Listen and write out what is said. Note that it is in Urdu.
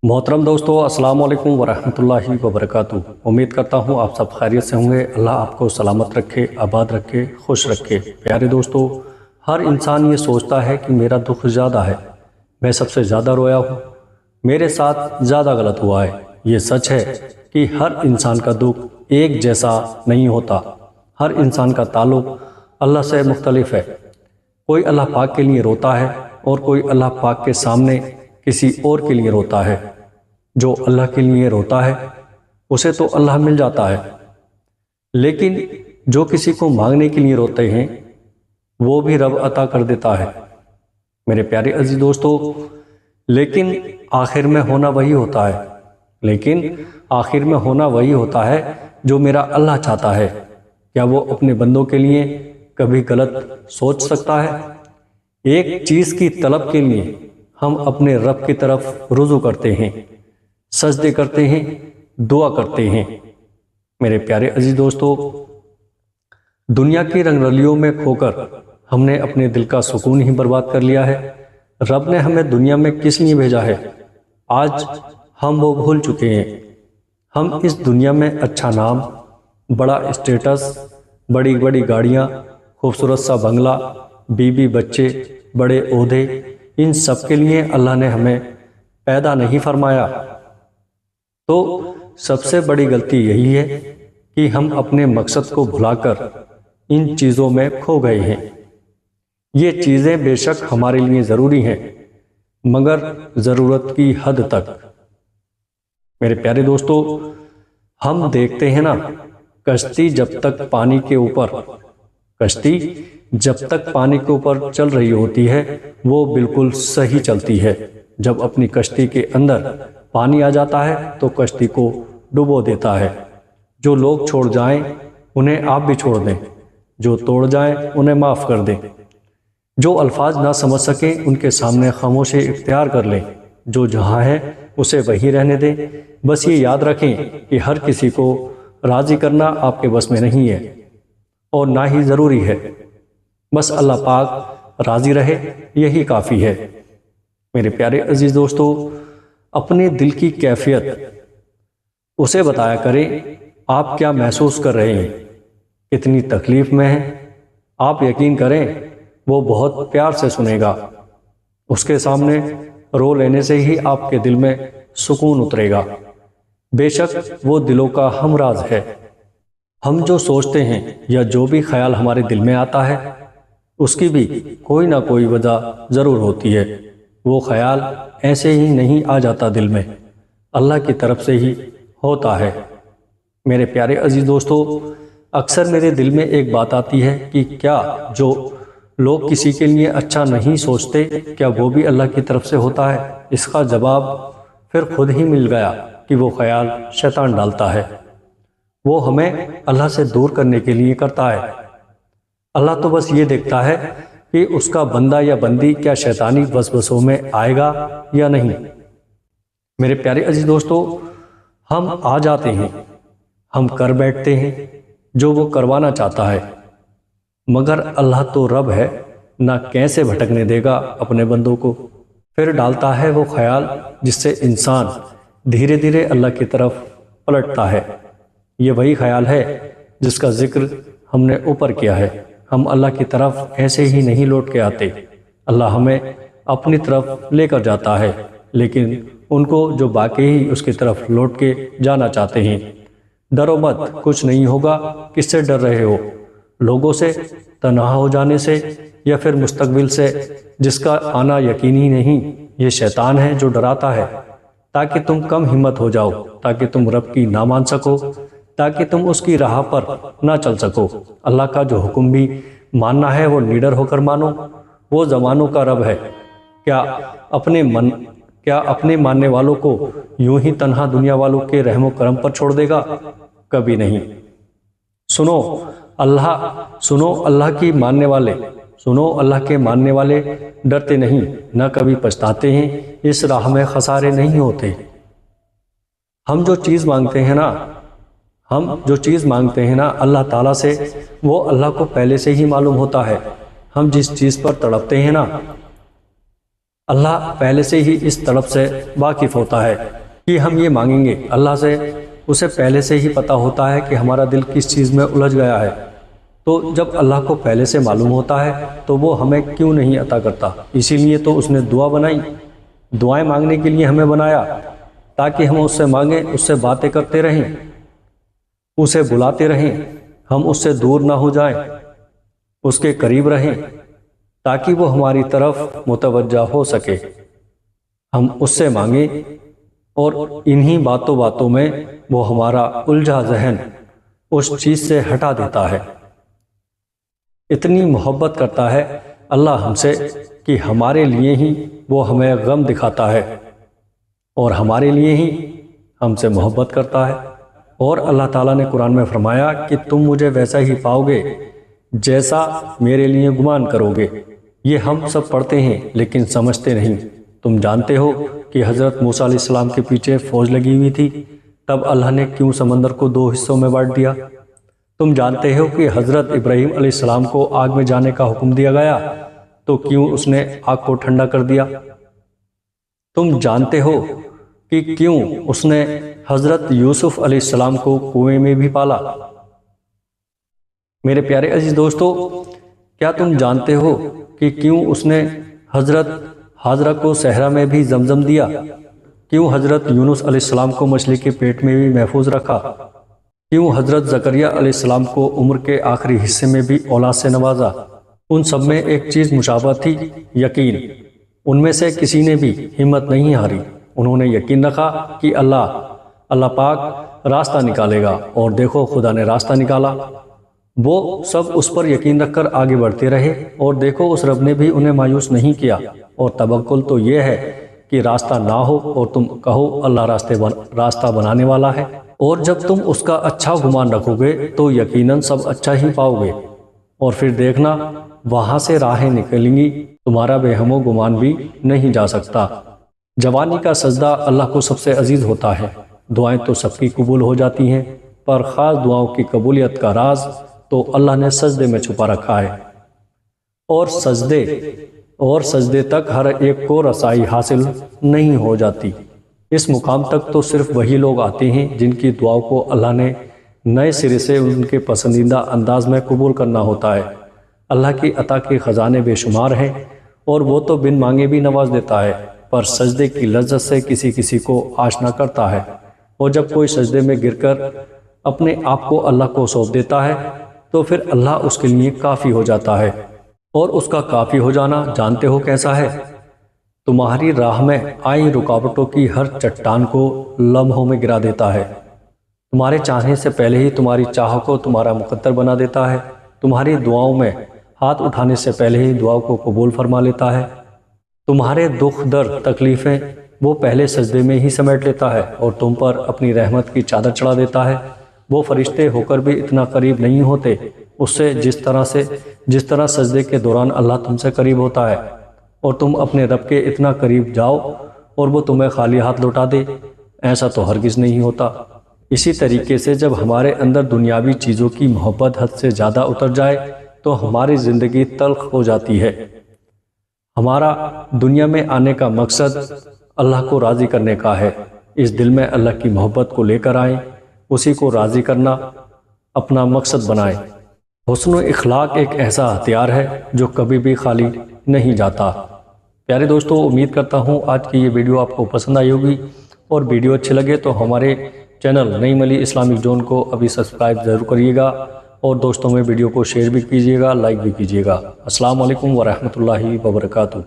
محترم دوستو، السلام علیکم ورحمۃ اللہ وبرکاتہ۔ امید کرتا ہوں آپ سب خیریت سے ہوں گے۔ اللہ آپ کو سلامت رکھے، آباد رکھے، خوش رکھے۔ پیارے دوستو، ہر انسان یہ سوچتا ہے کہ میرا دکھ زیادہ ہے، میں سب سے زیادہ رویا ہوں، میرے ساتھ زیادہ غلط ہوا ہے۔ یہ سچ ہے کہ ہر انسان کا دکھ ایک جیسا نہیں ہوتا۔ ہر انسان کا تعلق اللہ سے مختلف ہے۔ کوئی اللہ پاک کے لیے روتا ہے اور کوئی اللہ پاک کے سامنے کسی اور کے لیے روتا ہے۔ جو اللہ کے لیے روتا ہے اسے تو اللہ مل جاتا ہے، لیکن جو کسی کو مانگنے کے لیے روتے ہیں وہ بھی رب عطا کر دیتا ہے۔ میرے پیارے عزیز دوستو، لیکن آخر میں ہونا وہی ہوتا ہے جو میرا اللہ چاہتا ہے۔ کیا وہ اپنے بندوں کے لیے کبھی غلط سوچ سکتا ہے؟ ایک چیز کی طلب کے لیے ہم اپنے رب کی طرف رجوع کرتے ہیں، سجدے کرتے ہیں، دعا کرتے ہیں۔ میرے پیارے عزیز دوستو، دنیا کی رنگ رلیوں میں کھو کر ہم نے اپنے دل کا سکون ہی برباد کر لیا ہے۔ رب نے ہمیں دنیا میں کس لیے بھیجا ہے آج ہم وہ بھول چکے ہیں۔ ہم اس دنیا میں اچھا نام، بڑا اسٹیٹس، بڑی بڑی گاڑیاں، خوبصورت سا بنگلہ، بیوی بچے، بڑے عہدے، ان سب کے لیے اللہ نے ہمیں پیدا نہیں فرمایا۔ تو سب سے بڑی غلطی یہی ہے کہ ہم اپنے مقصد کو بھلا کر ان چیزوں میں کھو گئے ہیں۔ یہ چیزیں بے شک ہمارے لیے ضروری ہیں، مگر ضرورت کی حد تک۔ میرے پیارے دوستو، ہم دیکھتے ہیں نا، کشتی جب تک پانی کے اوپر چل رہی ہوتی ہے وہ بالکل صحیح چلتی ہے۔ جب اپنی کشتی کے اندر پانی آ جاتا ہے تو کشتی کو ڈبو دیتا ہے۔ جو لوگ چھوڑ جائیں انہیں آپ بھی چھوڑ دیں، جو توڑ جائیں انہیں معاف کر دیں، جو الفاظ نہ سمجھ سکیں ان کے سامنے خاموشی اختیار کر لیں، جو جہاں ہے اسے وہی رہنے دیں۔ بس یہ یاد رکھیں کہ ہر کسی کو راضی کرنا آپ کے بس میں نہیں ہے اور نہ ہی ضروری ہے۔ بس اللہ پاک راضی رہے، یہی کافی ہے۔ میرے پیارے عزیز دوستو، اپنے دل کی کیفیت اسے بتایا کریں، آپ کیا محسوس کر رہے ہیں، کتنی تکلیف میں ہیں۔ آپ یقین کریں وہ بہت پیار سے سنے گا۔ اس کے سامنے رو لینے سے ہی آپ کے دل میں سکون اترے گا۔ بے شک وہ دلوں کا ہمراز ہے۔ ہم جو سوچتے ہیں یا جو بھی خیال ہمارے دل میں آتا ہے اس کی بھی کوئی نہ کوئی وجہ ضرور ہوتی ہے۔ وہ خیال ایسے ہی نہیں آ جاتا دل میں، اللہ کی طرف سے ہی ہوتا ہے۔ میرے پیارے عزیز دوستو، اکثر میرے دل میں ایک بات آتی ہے کہ کیا جو لوگ کسی کے لیے اچھا نہیں سوچتے کیا وہ بھی اللہ کی طرف سے ہوتا ہے؟ اس کا جواب پھر خود ہی مل گیا کہ وہ خیال شیطان ڈالتا ہے۔ وہ ہمیں اللہ سے دور کرنے کے لیے کرتا ہے۔ اللہ تو بس یہ دیکھتا ہے کہ اس کا بندہ یا بندی کیا شیطانی وسوسوں میں آئے گا یا نہیں۔ میرے پیارے عزیز دوستو، ہم آ جاتے ہیں، ہم کر بیٹھتے ہیں جو وہ کروانا چاہتا ہے، مگر اللہ تو رب ہے، نہ کیسے بھٹکنے دے گا اپنے بندوں کو۔ پھر ڈالتا ہے وہ خیال جس سے انسان دھیرے دھیرے اللہ کی طرف پلٹتا ہے۔ یہ وہی خیال ہے جس کا ذکر ہم نے اوپر کیا ہے۔ ہم اللہ کی طرف ایسے ہی نہیں لوٹ کے آتے، اللہ ہمیں اپنی طرف لے کر جاتا ہے، لیکن ان کو جو واقعی اس کی طرف لوٹ کے جانا چاہتے ہیں۔ ڈرو مت، کچھ نہیں ہوگا۔ کس سے ڈر رہے ہو؟ لوگوں سے، تنہا ہو جانے سے، یا پھر مستقبل سے جس کا آنا یقینی نہیں؟ یہ شیطان ہے جو ڈراتا ہے تاکہ تم کم ہمت ہو جاؤ، تاکہ تم رب کی نہ مان سکو، تاکہ تم اس کی راہ پر نہ چل سکو۔ اللہ کا جو حکم بھی ماننا ہے وہ نڈر ہو کر مانو۔ وہ زمانوں کا رب ہے، کیا اپنے ماننے والوں کو یوں ہی تنہا دنیا والوں کے رحم و کرم پر چھوڑ دے گا؟ کبھی نہیں۔ سنو اللہ کے ماننے والے ڈرتے نہیں، نہ کبھی پچھتاتے ہیں، اس راہ میں خسارے نہیں ہوتے۔ ہم جو چیز مانگتے ہیں نا اللہ تعالیٰ سے، وہ اللہ کو پہلے سے ہی معلوم ہوتا ہے۔ ہم جس چیز پر تڑپتے ہیں نا اللہ پہلے سے ہی اس طلب سے واقف ہوتا ہے کہ ہم یہ مانگیں گے اللہ سے، اسے پہلے سے ہی پتہ ہوتا ہے کہ ہمارا دل کس چیز میں الجھ گیا ہے۔ تو جب اللہ کو پہلے سے معلوم ہوتا ہے تو وہ ہمیں کیوں نہیں عطا کرتا؟ اسی لیے تو اس نے دعا بنائی، دعائیں مانگنے کے لیے ہمیں بنایا، تاکہ ہم اس سے مانگیں، اس سے باتیں کرتے رہیں، اسے بلاتے رہیں، ہم اس سے دور نہ ہو جائیں، اس کے قریب رہیں، تاکہ وہ ہماری طرف متوجہ ہو سکے۔ ہم اس سے مانگیں اور انہی باتوں میں وہ ہمارا الجھا ذہن اس چیز سے ہٹا دیتا ہے۔ اتنی محبت کرتا ہے اللہ ہم سے کہ ہمارے لیے ہی وہ ہمیں غم دکھاتا ہے اور ہمارے لیے ہی ہم سے محبت کرتا ہے۔ اور اللہ تعالیٰ نے قرآن میں فرمایا کہ تم مجھے ویسا ہی پاؤ گے جیسا میرے لیے گمان کرو گے۔ یہ ہم سب پڑھتے ہیں لیکن سمجھتے نہیں۔ تم جانتے ہو کہ حضرت موسیٰ علیہ السلام کے پیچھے فوج لگی ہوئی تھی، تب اللہ نے کیوں سمندر کو 2 حصوں میں بانٹ دیا؟ تم جانتے ہو کہ حضرت ابراہیم علیہ السلام کو آگ میں جانے کا حکم دیا گیا تو کیوں اس نے آگ کو ٹھنڈا کر دیا؟ تم جانتے ہو کہ کیوں اس نے حضرت یوسف علیہ السلام کو کنویں میں بھی پالا؟ میرے پیارے عزیز دوستو، کیا تم جانتے ہو کہ کیوں اس نے حضرت حاضرہ کو صحرا میں بھی زمزم دیا؟ کیوں حضرت یونس علیہ السلام کو مچھلی کے پیٹ میں بھی محفوظ رکھا؟ کیوں حضرت زکریا علیہ السلام کو عمر کے آخری حصے میں بھی اولاد سے نوازا؟ ان سب میں ایک چیز مشابہ تھی، یقین۔ ان میں سے کسی نے بھی ہمت نہیں ہاری، انہوں نے یقین رکھا کہ اللہ پاک راستہ نکالے گا، اور دیکھو خدا نے راستہ نکالا۔ وہ سب اس پر یقین رکھ کر آگے بڑھتے رہے، اور دیکھو اس رب نے بھی انہیں مایوس نہیں کیا۔ اور توکل تو یہ ہے کہ راستہ نہ ہو اور تم کہو اللہ راستہ بنانے والا ہے، اور جب تم اس کا اچھا گمان رکھو گے تو یقیناً سب اچھا ہی پاؤ گے، اور پھر دیکھنا وہاں سے راہیں نکلیں گی، تمہارا بے ہم و گمان بھی نہیں جا سکتا۔ جوانی کا سجدہ اللہ کو سب سے عزیز ہوتا ہے۔ دعائیں تو سب کی قبول ہو جاتی ہیں، پر خاص دعاؤں کی قبولیت کا راز تو اللہ نے سجدے میں چھپا رکھا ہے، اور سجدے تک ہر ایک کو رسائی حاصل نہیں ہو جاتی۔ اس مقام تک تو صرف وہی لوگ آتے ہیں جن کی دعاؤں کو اللہ نے نئے سرے سے ان کے پسندیدہ انداز میں قبول کرنا ہوتا ہے۔ اللہ کی عطا کے خزانے بے شمار ہیں، اور وہ تو بن مانگے بھی نواز دیتا ہے، پر سجدے کی لذت سے کسی کو آشنا کرتا ہے۔ اور جب کوئی سجدے میں گر کر اپنے آپ کو اللہ کو سونپ دیتا ہے تو پھر اللہ اس کے لیے کافی ہو جاتا ہے، اور اس کا کافی ہو جانا جانتے ہو کیسا ہے؟ تمہاری راہ میں آئی رکاوٹوں کی ہر چٹان کو لمحوں میں گرا دیتا ہے، تمہارے چاہنے سے پہلے ہی تمہاری چاہ کو تمہارا مقدر بنا دیتا ہے، تمہاری دعاؤں میں ہاتھ اٹھانے سے پہلے ہی دعاؤں کو قبول فرما لیتا ہے، تمہارے دکھ درد تکلیفیں وہ پہلے سجدے میں ہی سمیٹ لیتا ہے، اور تم پر اپنی رحمت کی چادر چڑھا دیتا ہے۔ وہ فرشتے ہو کر بھی اتنا قریب نہیں ہوتے اس سے جس طرح سجدے کے دوران اللہ تم سے قریب ہوتا ہے، اور تم اپنے رب کے اتنا قریب جاؤ اور وہ تمہیں خالی ہاتھ لوٹا دے، ایسا تو ہرگز نہیں ہوتا۔ اسی طریقے سے جب ہمارے اندر دنیاوی چیزوں کی محبت حد سے زیادہ اتر جائے تو ہماری زندگی تلخ ہو جاتی ہے۔ ہمارا دنیا میں آنے کا مقصد اللہ کو راضی کرنے کا ہے۔ اس دل میں اللہ کی محبت کو لے کر آئیں، اسی کو راضی کرنا اپنا مقصد بنائیں۔ حسن و اخلاق ایک ایسا ہتھیار ہے جو کبھی بھی خالی نہیں جاتا۔ پیارے دوستو، امید کرتا ہوں آج کی یہ ویڈیو آپ کو پسند آئی ہوگی، اور ویڈیو اچھے لگے تو ہمارے چینل نعیم علی اسلامک زون کو ابھی سبسکرائب ضرور کریے گا، اور دوستوں میں ویڈیو کو شیئر بھی کیجیے گا، لائک بھی کیجیے گا۔ السلام علیکم ورحمۃ اللہ وبرکاتہ۔